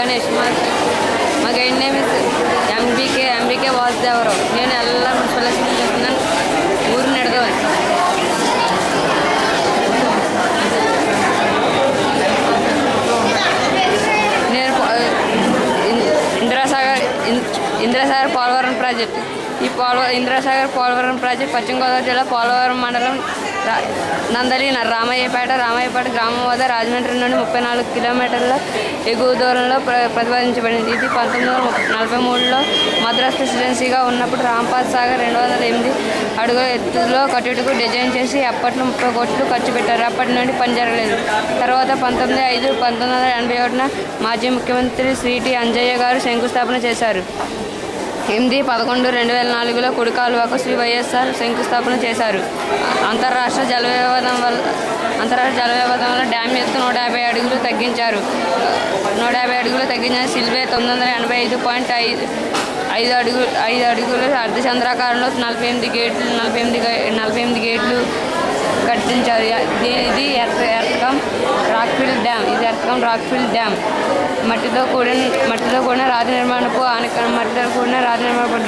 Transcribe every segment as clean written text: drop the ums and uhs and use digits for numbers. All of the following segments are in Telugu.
గణేష్. మా guide name is MBK Vasudevarao. నేను ಎಲ್ಲ మున్సిపల్ ఎలక్షన్ చేస్తున్నాను. ఊరు నెడదవని. నేను ఇంద్రసాగర్ పోలవరం ప్రాజెక్టు. ఈ ఇంద్రసాగర్ పోలవరం ప్రాజెక్ట్ పశ్చిమ గోదావరి జిల్లా పోలవరం మండలం నందలి రామయ్యపేట గ్రామం వద్ద రాజమండ్రి నుండి 34 కిలోమీటర్ల ఎగువ దూరంలో ప్రతిపాదించబడింది. ఇది 1943లో మద్రాస్ ప్రెసిడెన్సీగా ఉన్నప్పుడు రాంపాల్ సాగర్ 208 అడుగుల ఎత్తులో కట్టుటకు డిజైన్ చేసి అప్పట్లో 30 కోట్లు ఖర్చు పెట్టారు. అప్పటి నుండి పని జరగలేదు. తర్వాత 1981 మాజీ ముఖ్యమంత్రి శ్రీ టి అంజయ్య గారు శంకుస్థాపన చేశారు. 8/11/2004లో కుడి కాలువకు శ్రీ వైఎస్ఆర్ శంకుస్థాపన చేశారు. అంతర్రాష్ట్ర జలవివాదం వల్ల డ్యామ్ ఎత్తు 150 అడుగులు తగ్గించారు. 150 అడుగులు తగ్గించిన సిల్వే 985.5 అడుగులు అర్ధచంద్రాకారంలో 48 గేట్లు కట్టించారు. ఇది ఎర్త్కమ్ రాక్ఫిల్ డ్యామ్. మట్టితో కూడిన రాతి నిర్మాణపు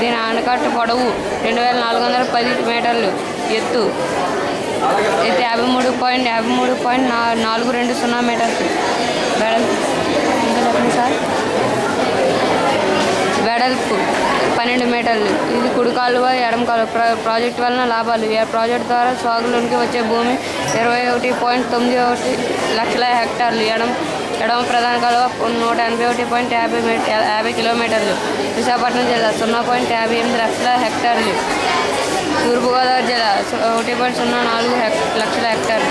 దీని ఆనకట్ట పొడవు 2410 మీటర్లు, ఎత్తు 53.420 మీటర్లు, వెడల్పు 12 మీటర్లు. ఇది కుడి కాలువ ఎడమ కాలువ. ప్రాజెక్టు వలన లాభాలు. ఈ ప్రాజెక్టు ద్వారా సాగులోనికి వచ్చే భూమి 21.91 లక్షల హెక్టార్లు. ఎడమ ప్రధాన కాలువ 181.50 కిలోమీటర్లు. విశాఖపట్నం జిల్లా 0.58 లక్షల హెక్టార్లు. తూర్పుగోదావరి జిల్లా 1.04 లక్షల హెక్టార్లు.